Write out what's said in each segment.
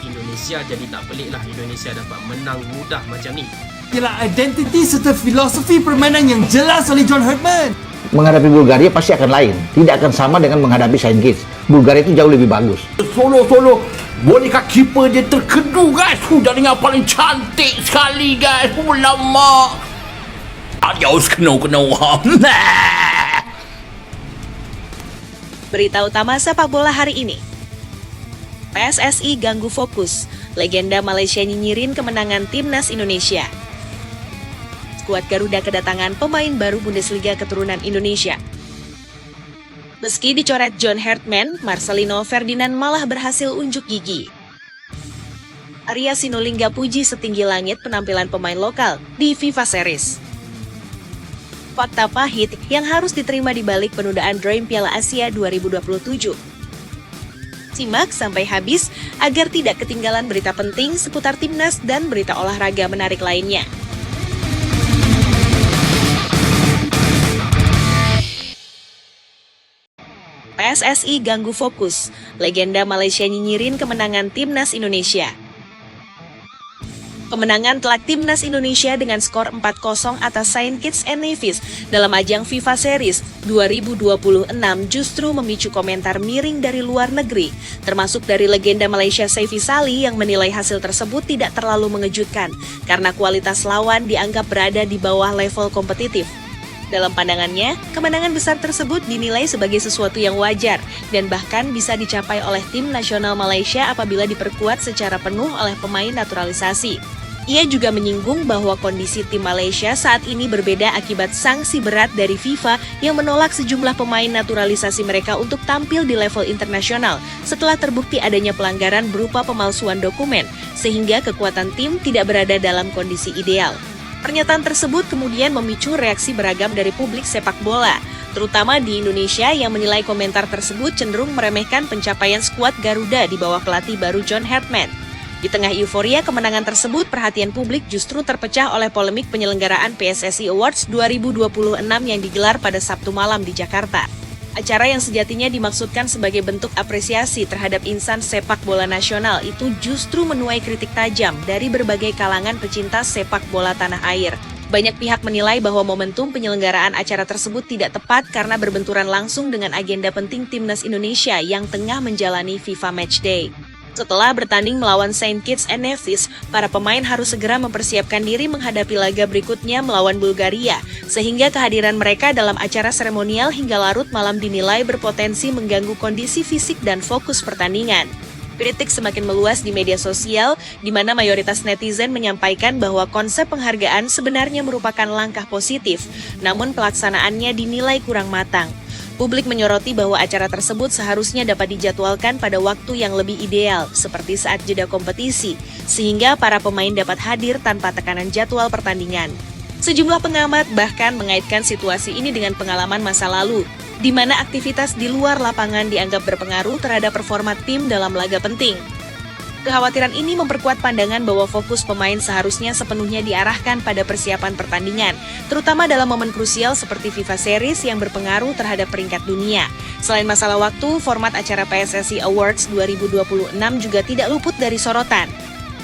Indonesia, jadi tak peliklah Indonesia dapat menang mudah macam ni. Ialah identiti serta filosofi permainan yang jelas oleh John Herdman. Menghadapi Bulgaria pasti akan lain. Tidak akan sama dengan menghadapi Saint Kitts. Bulgaria itu jauh lebih bagus. Solo. Bolehkah keeper dia terkedu, guys? Sudah dengan paling cantik sekali, guys. Lama. Adios, kena. Berita utama sepak bola hari ini. PSSI ganggu fokus. Legenda Malaysia nyinyirin kemenangan timnas Indonesia. Skuad Garuda kedatangan pemain baru Bundesliga keturunan Indonesia. Meski dicoret John Herdman, Marcelino Ferdinand malah berhasil unjuk gigi. Arya Sinulinga puji setinggi langit penampilan pemain lokal di FIFA Series. Fakta pahit yang harus diterima di balik penundaan drawing Piala Asia 2027. Simak sampai habis agar tidak ketinggalan berita penting seputar timnas dan berita olahraga menarik lainnya. PSSI ganggu fokus. Legenda Malaysia nyinyirin kemenangan timnas Indonesia. Kemenangan telak timnas Indonesia dengan skor 4-0 atas Saint Kitts and Nevis dalam ajang FIFA Series 2026 justru memicu komentar miring dari luar negeri, termasuk dari legenda Malaysia Saifi Salih yang menilai hasil tersebut tidak terlalu mengejutkan karena kualitas lawan dianggap berada di bawah level kompetitif. Dalam pandangannya, kemenangan besar tersebut dinilai sebagai sesuatu yang wajar dan bahkan bisa dicapai oleh tim nasional Malaysia apabila diperkuat secara penuh oleh pemain naturalisasi. Ia juga menyinggung bahwa kondisi tim Malaysia saat ini berbeda akibat sanksi berat dari FIFA yang menolak sejumlah pemain naturalisasi mereka untuk tampil di level internasional setelah terbukti adanya pelanggaran berupa pemalsuan dokumen, sehingga kekuatan tim tidak berada dalam kondisi ideal. Pernyataan tersebut kemudian memicu reaksi beragam dari publik sepak bola, terutama di Indonesia yang menilai komentar tersebut cenderung meremehkan pencapaian skuad Garuda di bawah pelatih baru John Herdman. Di tengah euforia kemenangan tersebut, perhatian publik justru terpecah oleh polemik penyelenggaraan PSSI Awards 2026 yang digelar pada Sabtu malam di Jakarta. Acara yang sejatinya dimaksudkan sebagai bentuk apresiasi terhadap insan sepak bola nasional itu justru menuai kritik tajam dari berbagai kalangan pecinta sepak bola tanah air. Banyak pihak menilai bahwa momentum penyelenggaraan acara tersebut tidak tepat karena berbenturan langsung dengan agenda penting timnas Indonesia yang tengah menjalani FIFA Matchday. Setelah bertanding melawan Saint Kitts and Nevis, para pemain harus segera mempersiapkan diri menghadapi laga berikutnya melawan Bulgaria, sehingga kehadiran mereka dalam acara seremonial hingga larut malam dinilai berpotensi mengganggu kondisi fisik dan fokus pertandingan. Kritik semakin meluas di media sosial, di mana mayoritas netizen menyampaikan bahwa konsep penghargaan sebenarnya merupakan langkah positif, namun pelaksanaannya dinilai kurang matang. Publik menyoroti bahwa acara tersebut seharusnya dapat dijadwalkan pada waktu yang lebih ideal, seperti saat jeda kompetisi, sehingga para pemain dapat hadir tanpa tekanan jadwal pertandingan. Sejumlah pengamat bahkan mengaitkan situasi ini dengan pengalaman masa lalu, di mana aktivitas di luar lapangan dianggap berpengaruh terhadap performa tim dalam laga penting. Kekhawatiran ini memperkuat pandangan bahwa fokus pemain seharusnya sepenuhnya diarahkan pada persiapan pertandingan, terutama dalam momen krusial seperti FIFA Series yang berpengaruh terhadap peringkat dunia. Selain masalah waktu, format acara PSSI Awards 2026 juga tidak luput dari sorotan.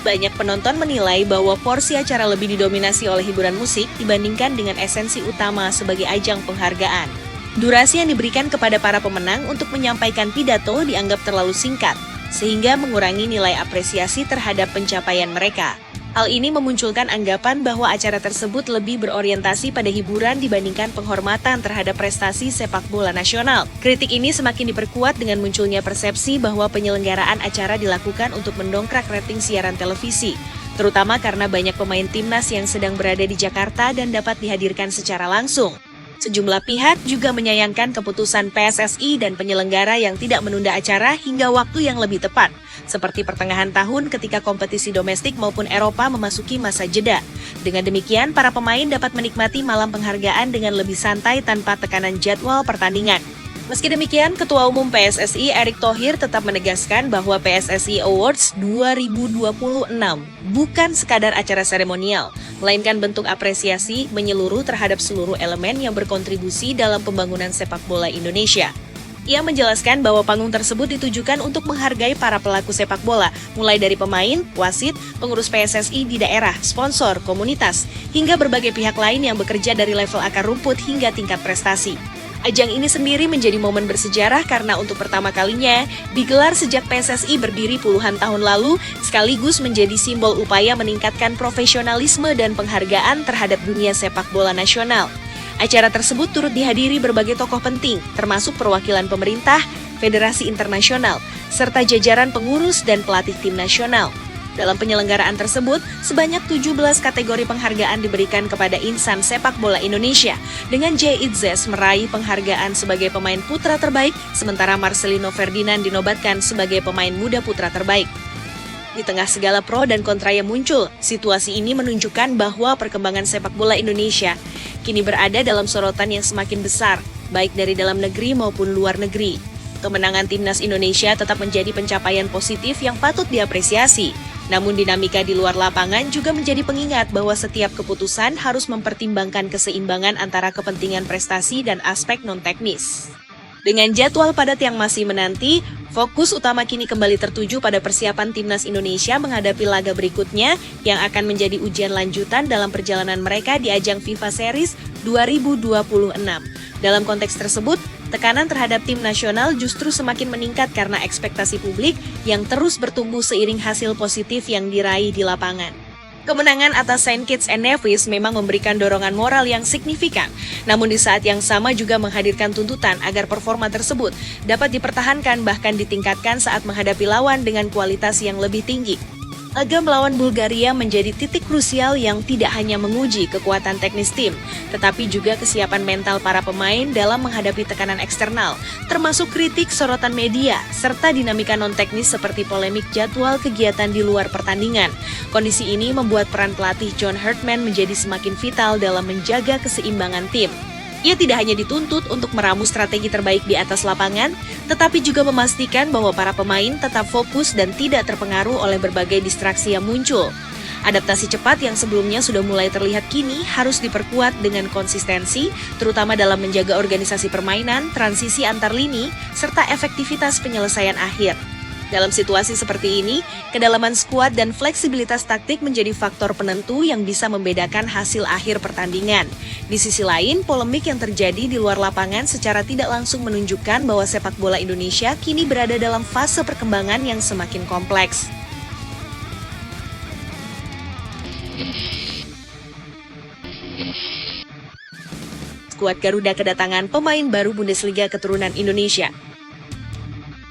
Banyak penonton menilai bahwa porsi acara lebih didominasi oleh hiburan musik dibandingkan dengan esensi utama sebagai ajang penghargaan. Durasi yang diberikan kepada para pemenang untuk menyampaikan pidato dianggap terlalu singkat, sehingga mengurangi nilai apresiasi terhadap pencapaian mereka. Hal ini memunculkan anggapan bahwa acara tersebut lebih berorientasi pada hiburan dibandingkan penghormatan terhadap prestasi sepak bola nasional. Kritik ini semakin diperkuat dengan munculnya persepsi bahwa penyelenggaraan acara dilakukan untuk mendongkrak rating siaran televisi, terutama karena banyak pemain timnas yang sedang berada di Jakarta dan dapat dihadirkan secara langsung. Sejumlah pihak juga menyayangkan keputusan PSSI dan penyelenggara yang tidak menunda acara hingga waktu yang lebih tepat, seperti pertengahan tahun ketika kompetisi domestik maupun Eropa memasuki masa jeda. Dengan demikian, para pemain dapat menikmati malam penghargaan dengan lebih santai tanpa tekanan jadwal pertandingan. Meski demikian, Ketua Umum PSSI Erick Thohir tetap menegaskan bahwa PSSI Awards 2026 bukan sekadar acara seremonial, melainkan bentuk apresiasi menyeluruh terhadap seluruh elemen yang berkontribusi dalam pembangunan sepak bola Indonesia. Ia menjelaskan bahwa panggung tersebut ditujukan untuk menghargai para pelaku sepak bola, mulai dari pemain, wasit, pengurus PSSI di daerah, sponsor, komunitas, hingga berbagai pihak lain yang bekerja dari level akar rumput hingga tingkat prestasi. Ajang ini sendiri menjadi momen bersejarah karena untuk pertama kalinya digelar sejak PSSI berdiri puluhan tahun lalu, sekaligus menjadi simbol upaya meningkatkan profesionalisme dan penghargaan terhadap dunia sepak bola nasional. Acara tersebut turut dihadiri berbagai tokoh penting, termasuk perwakilan pemerintah, federasi internasional, serta jajaran pengurus dan pelatih tim nasional. Dalam penyelenggaraan tersebut, sebanyak 17 kategori penghargaan diberikan kepada insan sepak bola Indonesia, dengan J. Itzes meraih penghargaan sebagai pemain putra terbaik, sementara Marcelino Ferdinand dinobatkan sebagai pemain muda putra terbaik. Di tengah segala pro dan kontra yang muncul, situasi ini menunjukkan bahwa perkembangan sepak bola Indonesia kini berada dalam sorotan yang semakin besar, baik dari dalam negeri maupun luar negeri. Kemenangan timnas Indonesia tetap menjadi pencapaian positif yang patut diapresiasi. Namun dinamika di luar lapangan juga menjadi pengingat bahwa setiap keputusan harus mempertimbangkan keseimbangan antara kepentingan prestasi dan aspek non-teknis. Dengan jadwal padat yang masih menanti, fokus utama kini kembali tertuju pada persiapan timnas Indonesia menghadapi laga berikutnya yang akan menjadi ujian lanjutan dalam perjalanan mereka di ajang FIFA Series 2026. Dalam konteks tersebut, tekanan terhadap tim nasional justru semakin meningkat karena ekspektasi publik yang terus bertumbuh seiring hasil positif yang diraih di lapangan. Kemenangan atas Saint Kitts and Nevis memang memberikan dorongan moral yang signifikan, namun di saat yang sama juga menghadirkan tuntutan agar performa tersebut dapat dipertahankan bahkan ditingkatkan saat menghadapi lawan dengan kualitas yang lebih tinggi. Laga melawan Bulgaria menjadi titik krusial yang tidak hanya menguji kekuatan teknis tim, tetapi juga kesiapan mental para pemain dalam menghadapi tekanan eksternal, termasuk kritik sorotan media, serta dinamika non-teknis seperti polemik jadwal kegiatan di luar pertandingan. Kondisi ini membuat peran pelatih John Herdman menjadi semakin vital dalam menjaga keseimbangan tim. Ia tidak hanya dituntut untuk meramu strategi terbaik di atas lapangan, tetapi juga memastikan bahwa para pemain tetap fokus dan tidak terpengaruh oleh berbagai distraksi yang muncul. Adaptasi cepat yang sebelumnya sudah mulai terlihat kini harus diperkuat dengan konsistensi, terutama dalam menjaga organisasi permainan, transisi antar lini, serta efektivitas penyelesaian akhir. Dalam situasi seperti ini, kedalaman skuad dan fleksibilitas taktik menjadi faktor penentu yang bisa membedakan hasil akhir pertandingan. Di sisi lain, polemik yang terjadi di luar lapangan secara tidak langsung menunjukkan bahwa sepak bola Indonesia kini berada dalam fase perkembangan yang semakin kompleks. Skuad Garuda kedatangan pemain baru Bundesliga keturunan Indonesia.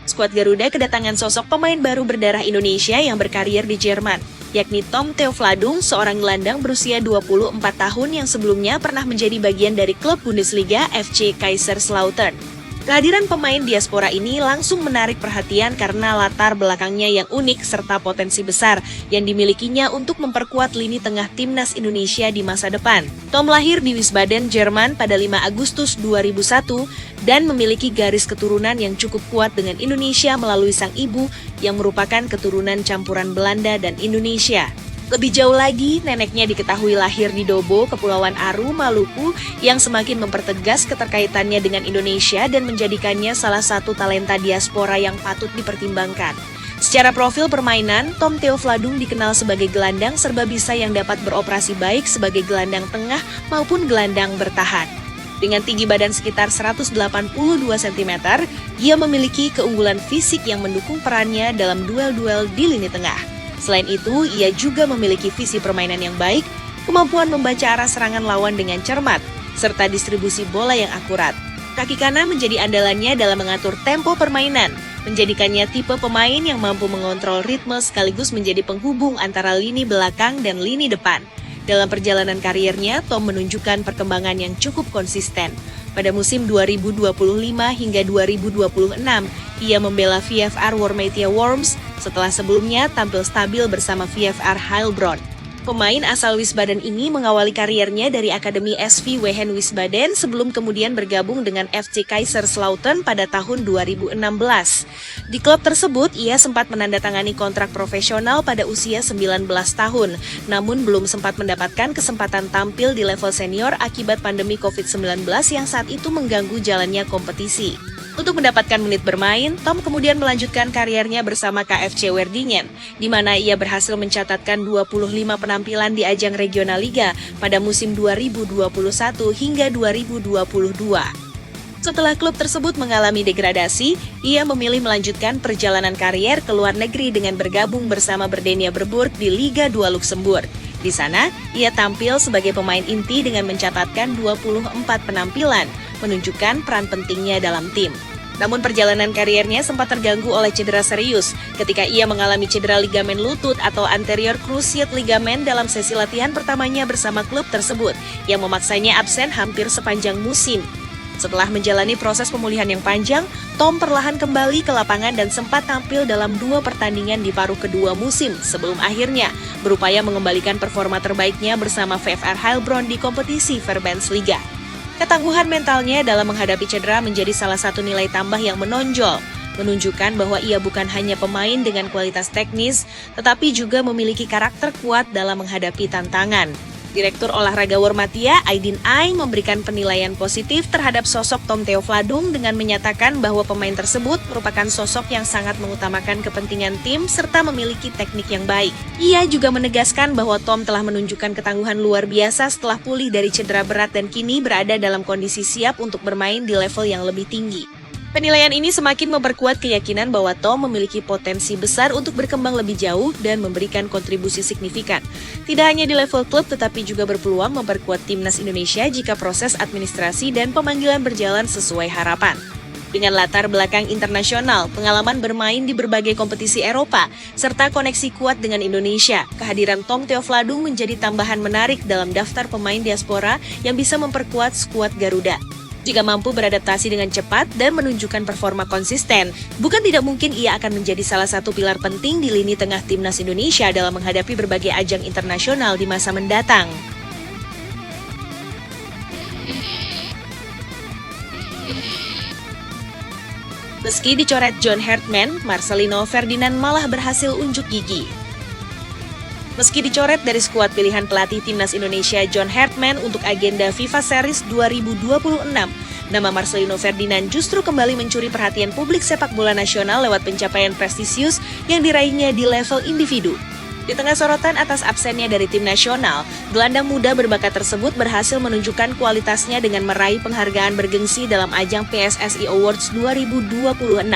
Skuad Garuda kedatangan sosok pemain baru berdarah Indonesia yang berkarir di Jerman, yakni Tom Theo Vladung, seorang gelandang berusia 24 tahun yang sebelumnya pernah menjadi bagian dari klub Bundesliga FC Kaiserslautern. Kehadiran pemain diaspora ini langsung menarik perhatian karena latar belakangnya yang unik serta potensi besar yang dimilikinya untuk memperkuat lini tengah timnas Indonesia di masa depan. Tom lahir di Wiesbaden, Jerman pada 5 Agustus 2001 dan memiliki garis keturunan yang cukup kuat dengan Indonesia melalui sang ibu yang merupakan keturunan campuran Belanda dan Indonesia. Lebih jauh lagi, neneknya diketahui lahir di Dobo, Kepulauan Aru, Maluku, yang semakin mempertegas keterkaitannya dengan Indonesia dan menjadikannya salah satu talenta diaspora yang patut dipertimbangkan. Secara profil permainan, Tom Theo Vladung dikenal sebagai gelandang serba bisa yang dapat beroperasi baik sebagai gelandang tengah maupun gelandang bertahan. Dengan tinggi badan sekitar 182 cm, ia memiliki keunggulan fisik yang mendukung perannya dalam duel-duel di lini tengah. Selain itu, ia juga memiliki visi permainan yang baik, kemampuan membaca arah serangan lawan dengan cermat, serta distribusi bola yang akurat. Kaki kanan menjadi andalannya dalam mengatur tempo permainan, menjadikannya tipe pemain yang mampu mengontrol ritme sekaligus menjadi penghubung antara lini belakang dan lini depan. Dalam perjalanan kariernya, Tom menunjukkan perkembangan yang cukup konsisten. Pada musim 2025 hingga 2026, ia membela VFR Wormatia Worms setelah sebelumnya tampil stabil bersama VFR Heilbronn. Pemain asal Wiesbaden ini mengawali kariernya dari Akademi SV Wehen Wiesbaden sebelum kemudian bergabung dengan FC Kaiserslautern pada tahun 2016. Di klub tersebut, ia sempat menandatangani kontrak profesional pada usia 19 tahun, namun belum sempat mendapatkan kesempatan tampil di level senior akibat pandemi COVID-19 yang saat itu mengganggu jalannya kompetisi. Untuk mendapatkan menit bermain, Tom kemudian melanjutkan kariernya bersama KFC Werdingen, di mana ia berhasil mencatatkan 25 penampilan di ajang regional liga pada musim 2021 hingga 2022. Setelah klub tersebut mengalami degradasi, ia memilih melanjutkan perjalanan karier ke luar negeri dengan bergabung bersama Berdenia Berburg di Liga 2 Luxembourg. Di sana, ia tampil sebagai pemain inti dengan mencatatkan 24 penampilan, menunjukkan peran pentingnya dalam tim. Namun perjalanan kariernya sempat terganggu oleh cedera serius ketika ia mengalami cedera ligamen lutut atau anterior cruciate ligament dalam sesi latihan pertamanya bersama klub tersebut yang memaksanya absen hampir sepanjang musim. Setelah menjalani proses pemulihan yang panjang, Tom perlahan kembali ke lapangan dan sempat tampil dalam 2 pertandingan di paruh kedua musim sebelum akhirnya berupaya mengembalikan performa terbaiknya bersama VfR Heilbronn di kompetisi Verbandsliga. Ketangguhan mentalnya dalam menghadapi cedera menjadi salah satu nilai tambah yang menonjol, menunjukkan bahwa ia bukan hanya pemain dengan kualitas teknis, tetapi juga memiliki karakter kuat dalam menghadapi tantangan. Direktur Olahraga Wormatia, Aydin Ay, memberikan penilaian positif terhadap sosok Tom Theofladung dengan menyatakan bahwa pemain tersebut merupakan sosok yang sangat mengutamakan kepentingan tim serta memiliki teknik yang baik. Ia juga menegaskan bahwa Tom telah menunjukkan ketangguhan luar biasa setelah pulih dari cedera berat dan kini berada dalam kondisi siap untuk bermain di level yang lebih tinggi. Penilaian ini semakin memperkuat keyakinan bahwa Tom memiliki potensi besar untuk berkembang lebih jauh dan memberikan kontribusi signifikan. Tidak hanya di level klub, tetapi juga berpeluang memperkuat timnas Indonesia jika proses administrasi dan pemanggilan berjalan sesuai harapan. Dengan latar belakang internasional, pengalaman bermain di berbagai kompetisi Eropa, serta koneksi kuat dengan Indonesia, kehadiran Tom Theofladung menjadi tambahan menarik dalam daftar pemain diaspora yang bisa memperkuat skuad Garuda. Jika mampu beradaptasi dengan cepat dan menunjukkan performa konsisten, bukan tidak mungkin ia akan menjadi salah satu pilar penting di lini tengah timnas Indonesia dalam menghadapi berbagai ajang internasional di masa mendatang. Meski dicoret John Hartman, Marcelino Ferdinand malah berhasil unjuk gigi. Meski dicoret dari skuad pilihan pelatih timnas Indonesia John Hartman untuk agenda FIFA Series 2026, nama Marcelino Ferdinand justru kembali mencuri perhatian publik sepak bola nasional lewat pencapaian prestisius yang diraihnya di level individu. Di tengah sorotan atas absennya dari tim nasional, gelandang muda berbakat tersebut berhasil menunjukkan kualitasnya dengan meraih penghargaan bergengsi dalam ajang PSSI Awards 2026.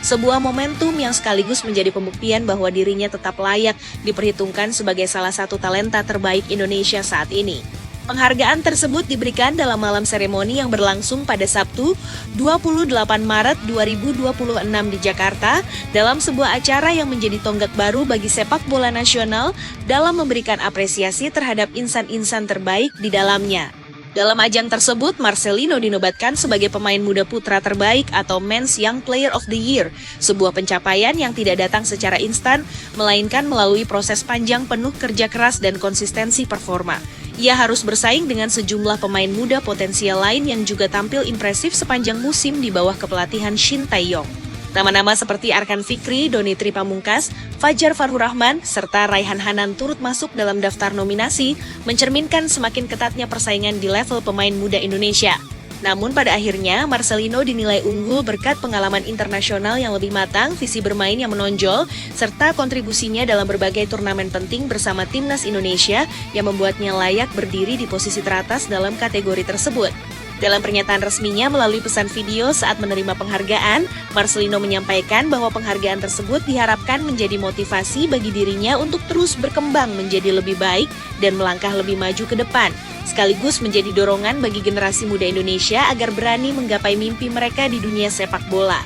Sebuah momentum yang sekaligus menjadi pembuktian bahwa dirinya tetap layak diperhitungkan sebagai salah satu talenta terbaik Indonesia saat ini. Penghargaan tersebut diberikan dalam malam seremoni yang berlangsung pada Sabtu, 28 Maret 2026 di Jakarta, dalam sebuah acara yang menjadi tonggak baru bagi sepak bola nasional dalam memberikan apresiasi terhadap insan-insan terbaik di dalamnya. Dalam ajang tersebut, Marcelino dinobatkan sebagai pemain muda putra terbaik atau Men's Young Player of the Year, sebuah pencapaian yang tidak datang secara instan, melainkan melalui proses panjang penuh kerja keras dan konsistensi performa. Ia harus bersaing dengan sejumlah pemain muda potensial lain yang juga tampil impresif sepanjang musim di bawah kepelatihan Shin Tae-yong. Nama-nama seperti Arkan Fikri, Donitri Pamungkas, Fajar Farhur Rahman, serta Raihan Hanan turut masuk dalam daftar nominasi, mencerminkan semakin ketatnya persaingan di level pemain muda Indonesia. Namun pada akhirnya, Marcelino dinilai unggul berkat pengalaman internasional yang lebih matang, visi bermain yang menonjol, serta kontribusinya dalam berbagai turnamen penting bersama timnas Indonesia yang membuatnya layak berdiri di posisi teratas dalam kategori tersebut. Dalam pernyataan resminya melalui pesan video saat menerima penghargaan, Marcelino menyampaikan bahwa penghargaan tersebut diharapkan menjadi motivasi bagi dirinya untuk terus berkembang menjadi lebih baik dan melangkah lebih maju ke depan, sekaligus menjadi dorongan bagi generasi muda Indonesia agar berani menggapai mimpi mereka di dunia sepak bola.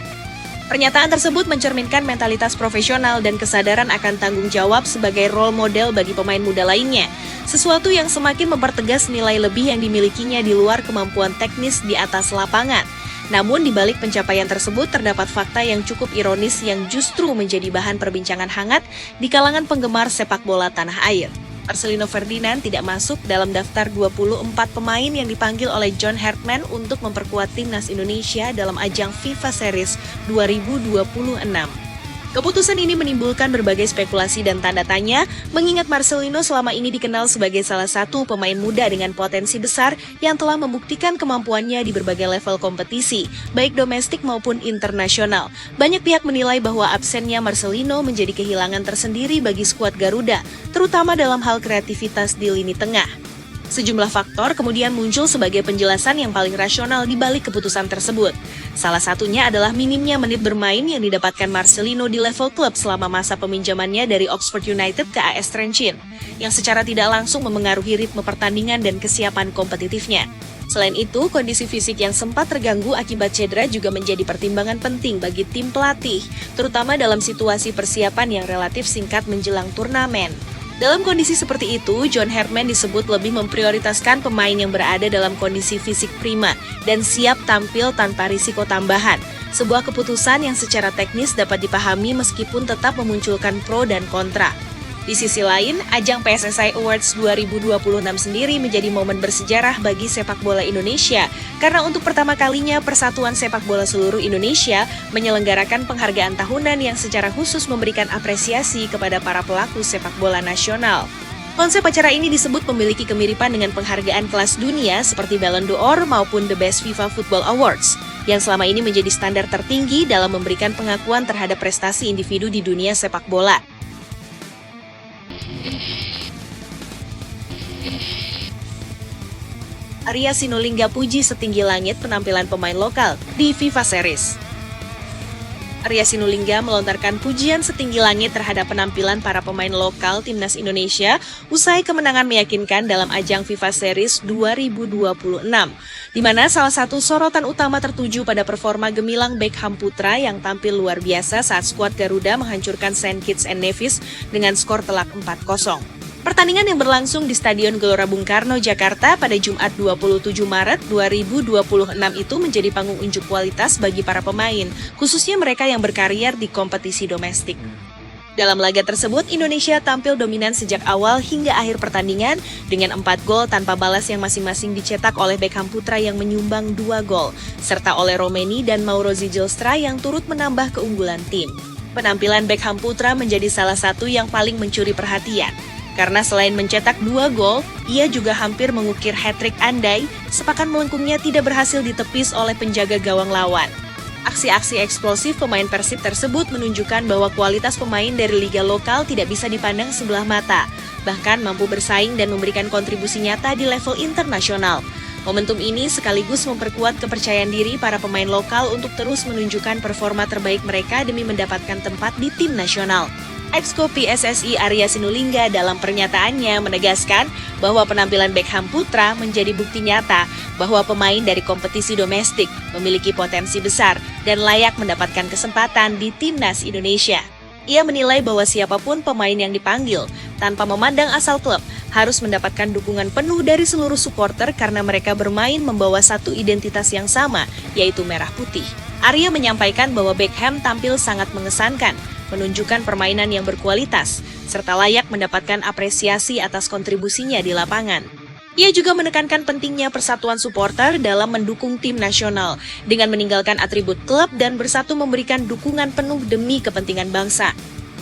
Pernyataan tersebut mencerminkan mentalitas profesional dan kesadaran akan tanggung jawab sebagai role model bagi pemain muda lainnya, sesuatu yang semakin mempertegas nilai lebih yang dimilikinya di luar kemampuan teknis di atas lapangan. Namun di balik pencapaian tersebut terdapat fakta yang cukup ironis yang justru menjadi bahan perbincangan hangat di kalangan penggemar sepak bola tanah air. Marcelino Ferdinand tidak masuk dalam daftar 24 pemain yang dipanggil oleh John Hartman untuk memperkuat timnas Indonesia dalam ajang FIFA Series 2026. Keputusan ini menimbulkan berbagai spekulasi dan tanda tanya, mengingat Marcelino selama ini dikenal sebagai salah satu pemain muda dengan potensi besar yang telah membuktikan kemampuannya di berbagai level kompetisi, baik domestik maupun internasional. Banyak pihak menilai bahwa absennya Marcelino menjadi kehilangan tersendiri bagi skuad Garuda, terutama dalam hal kreativitas di lini tengah. Sejumlah faktor kemudian muncul sebagai penjelasan yang paling rasional di balik keputusan tersebut. Salah satunya adalah minimnya menit bermain yang didapatkan Marcelino di level klub selama masa peminjamannya dari Oxford United ke AS Trencin, yang secara tidak langsung memengaruhi ritme pertandingan dan kesiapan kompetitifnya. Selain itu, kondisi fisik yang sempat terganggu akibat cedera juga menjadi pertimbangan penting bagi tim pelatih, terutama dalam situasi persiapan yang relatif singkat menjelang turnamen. Dalam kondisi seperti itu, John Herdman disebut lebih memprioritaskan pemain yang berada dalam kondisi fisik prima dan siap tampil tanpa risiko tambahan. Sebuah keputusan yang secara teknis dapat dipahami meskipun tetap memunculkan pro dan kontra. Di sisi lain, ajang PSSI Awards 2026 sendiri menjadi momen bersejarah bagi sepak bola Indonesia karena untuk pertama kalinya Persatuan Sepak Bola Seluruh Indonesia menyelenggarakan penghargaan tahunan yang secara khusus memberikan apresiasi kepada para pelaku sepak bola nasional. Konsep acara ini disebut memiliki kemiripan dengan penghargaan kelas dunia seperti Ballon d'Or maupun The Best FIFA Football Awards, yang selama ini menjadi standar tertinggi dalam memberikan pengakuan terhadap prestasi individu di dunia sepak bola. Arya Sinulinga puji setinggi langit penampilan pemain lokal di FIFA Series. Arya Sinulinga melontarkan pujian setinggi langit terhadap penampilan para pemain lokal Timnas Indonesia usai kemenangan meyakinkan dalam ajang FIFA Series 2026, di mana salah satu sorotan utama tertuju pada performa gemilang Beckham Putra yang tampil luar biasa saat skuad Garuda menghancurkan Saint Kitts and Nevis dengan skor telak 4-0. Pertandingan yang berlangsung di Stadion Gelora Bung Karno, Jakarta pada Jumat 27 Maret 2026 itu menjadi panggung unjuk kualitas bagi para pemain, khususnya mereka yang berkarier di kompetisi domestik. Dalam laga tersebut, Indonesia tampil dominan sejak awal hingga akhir pertandingan dengan 4 gol tanpa balas yang masing-masing dicetak oleh Beckham Putra yang menyumbang 2 gol, serta oleh Romeni dan Mauro Zijlstra yang turut menambah keunggulan tim. Penampilan Beckham Putra menjadi salah satu yang paling mencuri perhatian. Karena selain mencetak 2 gol, ia juga hampir mengukir hat-trick andai, sepakan melengkungnya tidak berhasil ditepis oleh penjaga gawang lawan. Aksi-aksi eksplosif pemain Persib tersebut menunjukkan bahwa kualitas pemain dari liga lokal tidak bisa dipandang sebelah mata, bahkan mampu bersaing dan memberikan kontribusi nyata di level internasional. Momentum ini sekaligus memperkuat kepercayaan diri para pemain lokal untuk terus menunjukkan performa terbaik mereka demi mendapatkan tempat di tim nasional. Exco PSSI Arya Sinulinga dalam pernyataannya menegaskan bahwa penampilan Beckham Putra menjadi bukti nyata bahwa pemain dari kompetisi domestik memiliki potensi besar dan layak mendapatkan kesempatan di Timnas Indonesia. Ia menilai bahwa siapapun pemain yang dipanggil, tanpa memandang asal klub, harus mendapatkan dukungan penuh dari seluruh supporter karena mereka bermain membawa satu identitas yang sama, yaitu merah putih. Arya menyampaikan bahwa Beckham tampil sangat mengesankan, menunjukkan permainan yang berkualitas, serta layak mendapatkan apresiasi atas kontribusinya di lapangan. Ia juga menekankan pentingnya persatuan supporter dalam mendukung tim nasional, dengan meninggalkan atribut klub dan bersatu memberikan dukungan penuh demi kepentingan bangsa.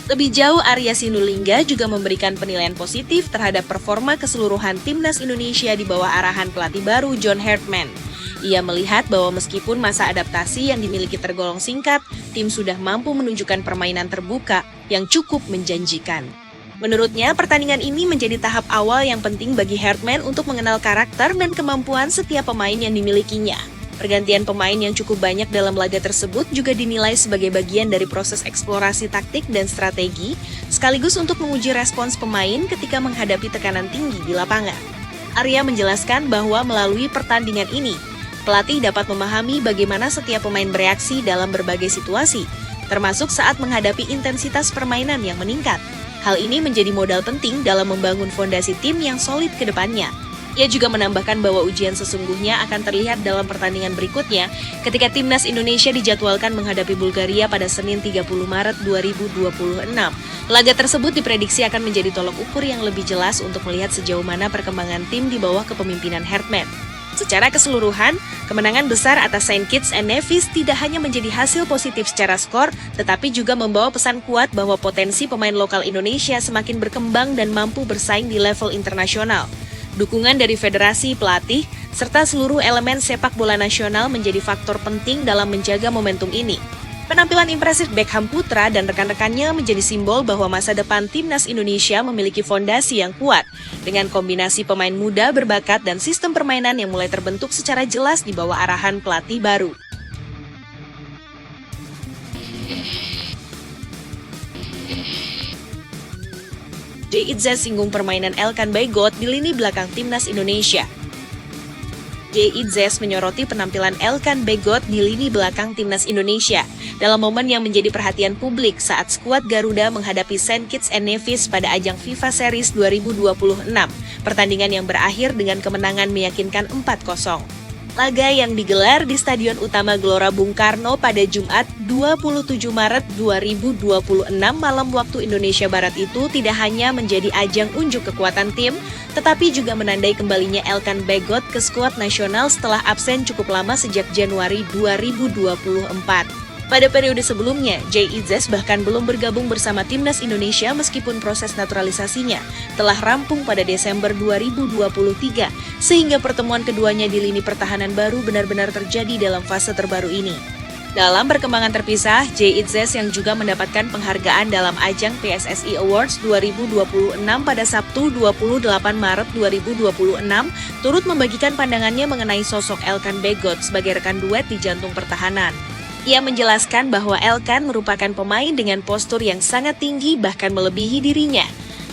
Lebih jauh, Arya Sinulinga juga memberikan penilaian positif terhadap performa keseluruhan Timnas Indonesia di bawah arahan pelatih baru John Herdman. Ia melihat bahwa meskipun masa adaptasi yang dimiliki tergolong singkat, tim sudah mampu menunjukkan permainan terbuka yang cukup menjanjikan. Menurutnya, pertandingan ini menjadi tahap awal yang penting bagi Herdman untuk mengenal karakter dan kemampuan setiap pemain yang dimilikinya. Pergantian pemain yang cukup banyak dalam laga tersebut juga dinilai sebagai bagian dari proses eksplorasi taktik dan strategi, sekaligus untuk menguji respons pemain ketika menghadapi tekanan tinggi di lapangan. Arya menjelaskan bahwa melalui pertandingan ini, pelatih dapat memahami bagaimana setiap pemain bereaksi dalam berbagai situasi, termasuk saat menghadapi intensitas permainan yang meningkat. Hal ini menjadi modal penting dalam membangun fondasi tim yang solid ke depannya. Ia juga menambahkan bahwa ujian sesungguhnya akan terlihat dalam pertandingan berikutnya ketika Timnas Indonesia dijadwalkan menghadapi Bulgaria pada Senin 30 Maret 2026. Laga tersebut diprediksi akan menjadi tolok ukur yang lebih jelas untuk melihat sejauh mana perkembangan tim di bawah kepemimpinan Herdman. Secara keseluruhan, kemenangan besar atas Saint Kitts and Nevis tidak hanya menjadi hasil positif secara skor, tetapi juga membawa pesan kuat bahwa potensi pemain lokal Indonesia semakin berkembang dan mampu bersaing di level internasional. Dukungan dari federasi, pelatih, serta seluruh elemen sepak bola nasional menjadi faktor penting dalam menjaga momentum ini. Penampilan impresif Beckham Putra dan rekan-rekannya menjadi simbol bahwa masa depan timnas Indonesia memiliki fondasi yang kuat, dengan kombinasi pemain muda berbakat dan sistem permainan yang mulai terbentuk secara jelas di bawah arahan pelatih baru. Jay Itzes singgung permainan Elkan Baigot di lini belakang timnas Indonesia. Jay Itzes menyoroti penampilan Elkan Baigot di lini belakang timnas Indonesia dalam momen yang menjadi perhatian publik saat skuad Garuda menghadapi Saint Kitts and Nevis pada ajang FIFA Series 2026, pertandingan yang berakhir dengan kemenangan meyakinkan 4-0. Laga yang digelar di Stadion Utama Gelora Bung Karno pada Jumat 27 Maret 2026 malam waktu Indonesia Barat itu tidak hanya menjadi ajang unjuk kekuatan tim, tetapi juga menandai kembalinya Elkan Baigot ke skuad nasional setelah absen cukup lama sejak Januari 2024. Pada periode sebelumnya, Jay Itzes bahkan belum bergabung bersama timnas Indonesia meskipun proses naturalisasinya telah rampung pada Desember 2023, sehingga pertemuan keduanya di lini pertahanan baru benar-benar terjadi dalam fase terbaru ini. Dalam perkembangan terpisah, Jay Itzes yang juga mendapatkan penghargaan dalam ajang PSSI Awards 2026 pada Sabtu 28 Maret 2026, turut membagikan pandangannya mengenai sosok Elkan Baigot sebagai rekan duet di jantung pertahanan. Ia menjelaskan bahwa Elkan merupakan pemain dengan postur yang sangat tinggi bahkan melebihi dirinya,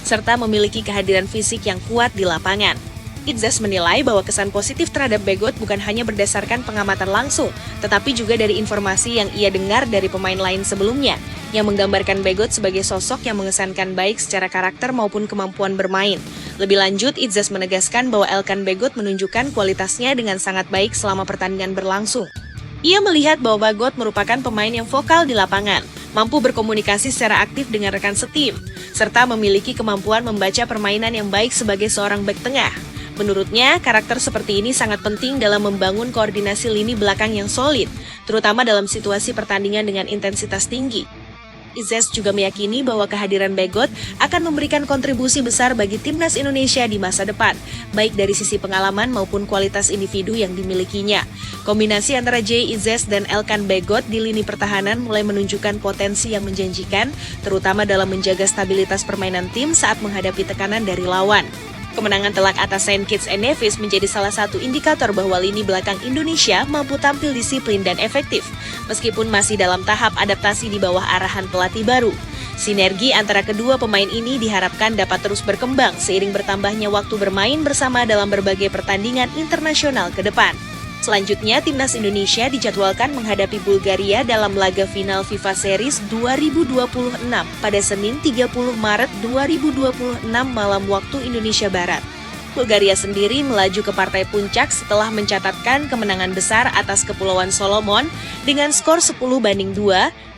serta memiliki kehadiran fisik yang kuat di lapangan. Itzes menilai bahwa kesan positif terhadap Baigot bukan hanya berdasarkan pengamatan langsung, tetapi juga dari informasi yang ia dengar dari pemain lain sebelumnya, yang menggambarkan Baigot sebagai sosok yang mengesankan baik secara karakter maupun kemampuan bermain. Lebih lanjut, Itzes menegaskan bahwa Elkan Baigot menunjukkan kualitasnya dengan sangat baik selama pertandingan berlangsung. Ia melihat bahwa Baigot merupakan pemain yang vokal di lapangan, mampu berkomunikasi secara aktif dengan rekan setim, serta memiliki kemampuan membaca permainan yang baik sebagai seorang bek tengah. Menurutnya, karakter seperti ini sangat penting dalam membangun koordinasi lini belakang yang solid, terutama dalam situasi pertandingan dengan intensitas tinggi. Itzes juga meyakini bahwa kehadiran Baigot akan memberikan kontribusi besar bagi timnas Indonesia di masa depan, baik dari sisi pengalaman maupun kualitas individu yang dimilikinya. Kombinasi antara Jay Itzes dan Elkan Baigot di lini pertahanan mulai menunjukkan potensi yang menjanjikan, terutama dalam menjaga stabilitas permainan tim saat menghadapi tekanan dari lawan. Kemenangan telak atas Saint Kitts and Nevis menjadi salah satu indikator bahwa lini belakang Indonesia mampu tampil disiplin dan efektif, meskipun masih dalam tahap adaptasi di bawah arahan pelatih baru. Sinergi antara kedua pemain ini diharapkan dapat terus berkembang seiring bertambahnya waktu bermain bersama dalam berbagai pertandingan internasional ke depan. Selanjutnya, timnas Indonesia dijadwalkan menghadapi Bulgaria dalam laga final FIFA Series 2026 pada Senin 30 Maret 2026 malam waktu Indonesia Barat. Bulgaria sendiri melaju ke partai puncak setelah mencatatkan kemenangan besar atas Kepulauan Solomon dengan skor 10-2,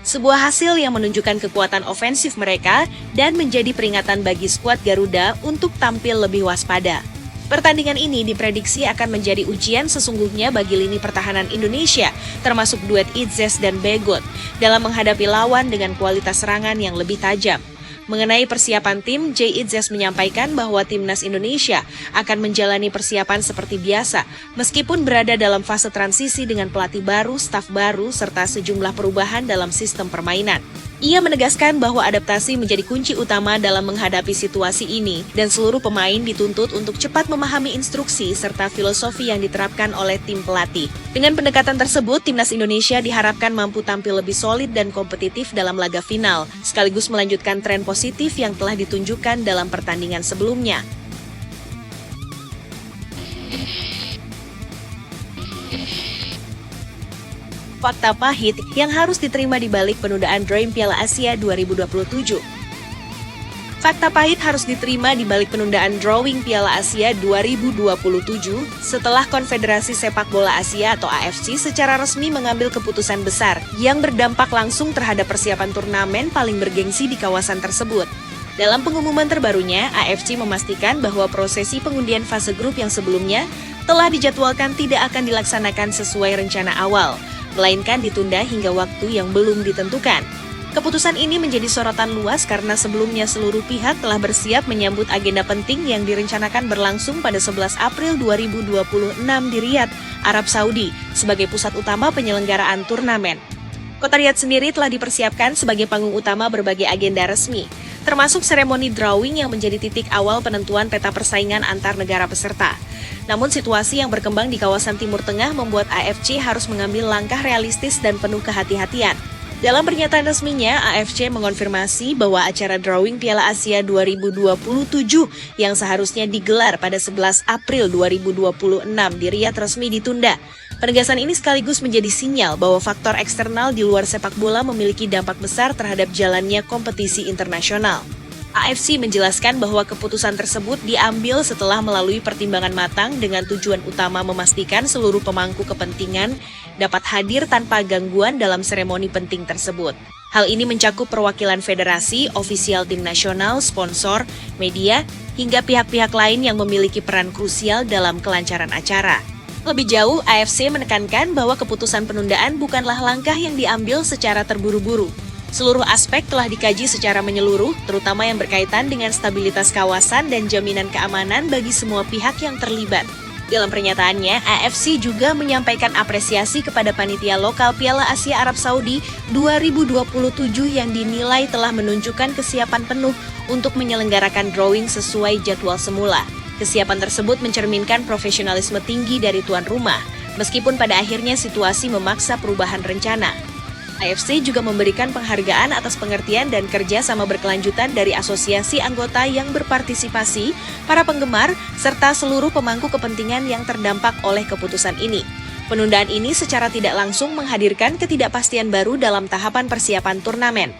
sebuah hasil yang menunjukkan kekuatan ofensif mereka dan menjadi peringatan bagi skuad Garuda untuk tampil lebih waspada. Pertandingan ini diprediksi akan menjadi ujian sesungguhnya bagi lini pertahanan Indonesia, termasuk duet Itzes dan Baigot, dalam menghadapi lawan dengan kualitas serangan yang lebih tajam. Mengenai persiapan tim, Jay Itzes menyampaikan bahwa timnas Indonesia akan menjalani persiapan seperti biasa, meskipun berada dalam fase transisi dengan pelatih baru, staf baru, serta sejumlah perubahan dalam sistem permainan. Ia menegaskan bahwa adaptasi menjadi kunci utama dalam menghadapi situasi ini dan seluruh pemain dituntut untuk cepat memahami instruksi serta filosofi yang diterapkan oleh tim pelatih. Dengan pendekatan tersebut, timnas Indonesia diharapkan mampu tampil lebih solid dan kompetitif dalam laga final, sekaligus melanjutkan tren positif yang telah ditunjukkan dalam pertandingan sebelumnya. Fakta pahit yang harus diterima di balik penundaan drawing Piala Asia 2027. Fakta pahit harus diterima di balik penundaan drawing Piala Asia 2027 setelah Konfederasi Sepak Bola Asia atau AFC secara resmi mengambil keputusan besar yang berdampak langsung terhadap persiapan turnamen paling bergengsi di kawasan tersebut. Dalam pengumuman terbarunya, AFC memastikan bahwa prosesi pengundian fase grup yang sebelumnya telah dijadwalkan tidak akan dilaksanakan sesuai rencana awal, melainkan ditunda hingga waktu yang belum ditentukan. Keputusan ini menjadi sorotan luas karena sebelumnya seluruh pihak telah bersiap menyambut agenda penting yang direncanakan berlangsung pada 11 April 2026 di Riyadh, Arab Saudi, sebagai pusat utama penyelenggaraan turnamen. Kota Riyadh sendiri telah dipersiapkan sebagai panggung utama berbagai agenda resmi, termasuk seremoni drawing yang menjadi titik awal penentuan peta persaingan antar negara peserta. Namun situasi yang berkembang di kawasan Timur Tengah membuat AFC harus mengambil langkah realistis dan penuh kehati-hatian. Dalam pernyataan resminya, AFC mengonfirmasi bahwa acara drawing Piala Asia 2027 yang seharusnya digelar pada 11 April 2026 di Riyadh resmi ditunda. Penegasan ini sekaligus menjadi sinyal bahwa faktor eksternal di luar sepak bola memiliki dampak besar terhadap jalannya kompetisi internasional. AFC menjelaskan bahwa keputusan tersebut diambil setelah melalui pertimbangan matang dengan tujuan utama memastikan seluruh pemangku kepentingan dapat hadir tanpa gangguan dalam seremoni penting tersebut. Hal ini mencakup perwakilan federasi, ofisial tim nasional, sponsor, media, hingga pihak-pihak lain yang memiliki peran krusial dalam kelancaran acara. Lebih jauh, AFC menekankan bahwa keputusan penundaan bukanlah langkah yang diambil secara terburu-buru. Seluruh aspek telah dikaji secara menyeluruh, terutama yang berkaitan dengan stabilitas kawasan dan jaminan keamanan bagi semua pihak yang terlibat. Dalam pernyataannya, AFC juga menyampaikan apresiasi kepada panitia lokal Piala Asia Arab Saudi 2027 yang dinilai telah menunjukkan kesiapan penuh untuk menyelenggarakan drawing sesuai jadwal semula. Kesiapan tersebut mencerminkan profesionalisme tinggi dari tuan rumah, meskipun pada akhirnya situasi memaksa perubahan rencana. AFC juga memberikan penghargaan atas pengertian dan kerja sama berkelanjutan dari asosiasi anggota yang berpartisipasi, para penggemar, serta seluruh pemangku kepentingan yang terdampak oleh keputusan ini. Penundaan ini secara tidak langsung menghadirkan ketidakpastian baru dalam tahapan persiapan turnamen.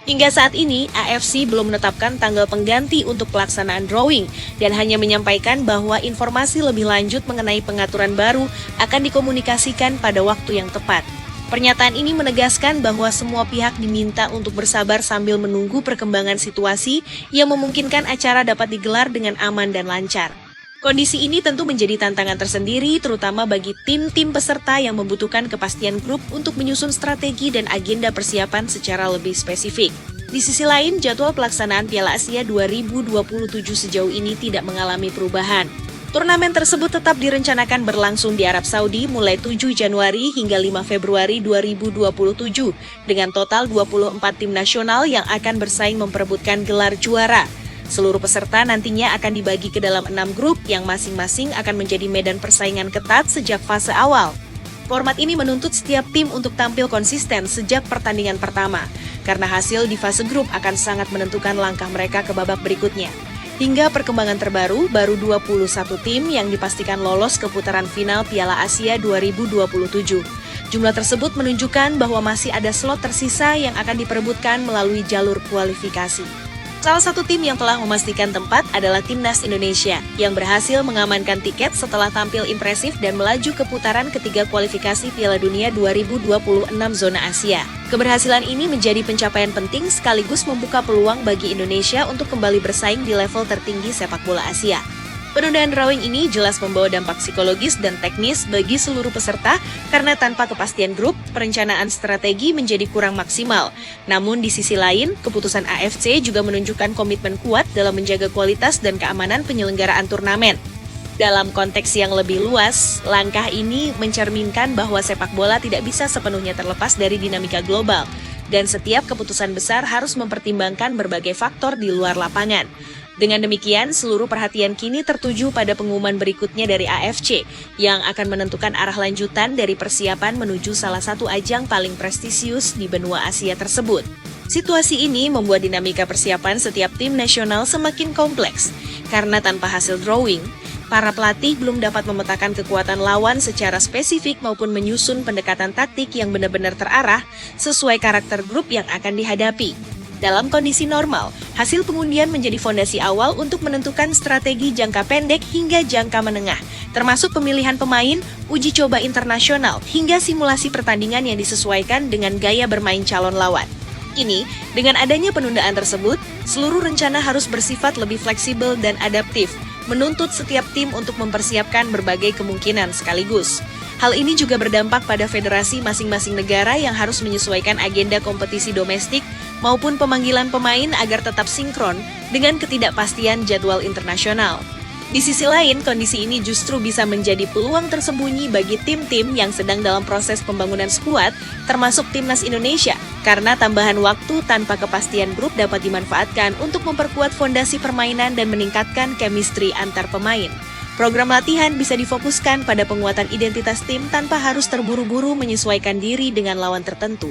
Hingga saat ini, AFC belum menetapkan tanggal pengganti untuk pelaksanaan drawing dan hanya menyampaikan bahwa informasi lebih lanjut mengenai pengaturan baru akan dikomunikasikan pada waktu yang tepat. Pernyataan ini menegaskan bahwa semua pihak diminta untuk bersabar sambil menunggu perkembangan situasi yang memungkinkan acara dapat digelar dengan aman dan lancar. Kondisi ini tentu menjadi tantangan tersendiri, terutama bagi tim-tim peserta yang membutuhkan kepastian grup untuk menyusun strategi dan agenda persiapan secara lebih spesifik. Di sisi lain, jadwal pelaksanaan Piala Asia 2027 sejauh ini tidak mengalami perubahan. Turnamen tersebut tetap direncanakan berlangsung di Arab Saudi mulai 7 Januari hingga 5 Februari 2027 dengan total 24 tim nasional yang akan bersaing memperebutkan gelar juara. Seluruh peserta nantinya akan dibagi ke dalam 6 grup yang masing-masing akan menjadi medan persaingan ketat sejak fase awal. Format ini menuntut setiap tim untuk tampil konsisten sejak pertandingan pertama, karena hasil di fase grup akan sangat menentukan langkah mereka ke babak berikutnya. Hingga perkembangan terbaru, baru 21 tim yang dipastikan lolos ke putaran final Piala Asia 2027. Jumlah tersebut menunjukkan bahwa masih ada slot tersisa yang akan diperebutkan melalui jalur kualifikasi. Salah satu tim yang telah memastikan tempat adalah Timnas Indonesia, yang berhasil mengamankan tiket setelah tampil impresif dan melaju ke putaran ketiga kualifikasi Piala Dunia 2026 zona Asia. Keberhasilan ini menjadi pencapaian penting sekaligus membuka peluang bagi Indonesia untuk kembali bersaing di level tertinggi sepak bola Asia. Penundaan drawing ini jelas membawa dampak psikologis dan teknis bagi seluruh peserta karena tanpa kepastian grup, perencanaan strategi menjadi kurang maksimal. Namun di sisi lain, keputusan AFC juga menunjukkan komitmen kuat dalam menjaga kualitas dan keamanan penyelenggaraan turnamen. Dalam konteks yang lebih luas, langkah ini mencerminkan bahwa sepak bola tidak bisa sepenuhnya terlepas dari dinamika global, dan setiap keputusan besar harus mempertimbangkan berbagai faktor di luar lapangan. Dengan demikian, seluruh perhatian kini tertuju pada pengumuman berikutnya dari AFC yang akan menentukan arah lanjutan dari persiapan menuju salah satu ajang paling prestisius di benua Asia tersebut. Situasi ini membuat dinamika persiapan setiap tim nasional semakin kompleks, karena tanpa hasil drawing, para pelatih belum dapat memetakan kekuatan lawan secara spesifik maupun menyusun pendekatan taktik yang benar-benar terarah sesuai karakter grup yang akan dihadapi. Dalam kondisi normal, hasil pengundian menjadi fondasi awal untuk menentukan strategi jangka pendek hingga jangka menengah, termasuk pemilihan pemain, uji coba internasional, hingga simulasi pertandingan yang disesuaikan dengan gaya bermain calon lawan. Kini, dengan adanya penundaan tersebut, seluruh rencana harus bersifat lebih fleksibel dan adaptif, menuntut setiap tim untuk mempersiapkan berbagai kemungkinan sekaligus. Hal ini juga berdampak pada federasi masing-masing negara yang harus menyesuaikan agenda kompetisi domestik maupun pemanggilan pemain agar tetap sinkron dengan ketidakpastian jadwal internasional. Di sisi lain, kondisi ini justru bisa menjadi peluang tersembunyi bagi tim-tim yang sedang dalam proses pembangunan skuad, termasuk Timnas Indonesia, karena tambahan waktu tanpa kepastian grup dapat dimanfaatkan untuk memperkuat fondasi permainan dan meningkatkan chemistry antar pemain. Program latihan bisa difokuskan pada penguatan identitas tim tanpa harus terburu-buru menyesuaikan diri dengan lawan tertentu.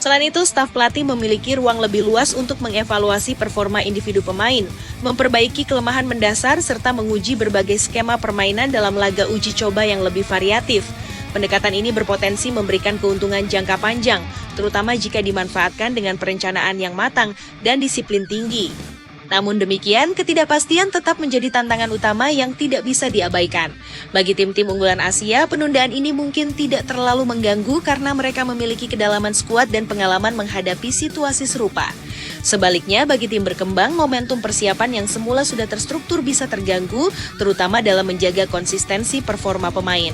Selain itu, staf pelatih memiliki ruang lebih luas untuk mengevaluasi performa individu pemain, memperbaiki kelemahan mendasar, serta menguji berbagai skema permainan dalam laga uji coba yang lebih variatif. Pendekatan ini berpotensi memberikan keuntungan jangka panjang, terutama jika dimanfaatkan dengan perencanaan yang matang dan disiplin tinggi. Namun demikian, ketidakpastian tetap menjadi tantangan utama yang tidak bisa diabaikan. Bagi tim-tim unggulan Asia, penundaan ini mungkin tidak terlalu mengganggu karena mereka memiliki kedalaman skuad dan pengalaman menghadapi situasi serupa. Sebaliknya, bagi tim berkembang, momentum persiapan yang semula sudah terstruktur bisa terganggu, terutama dalam menjaga konsistensi performa pemain.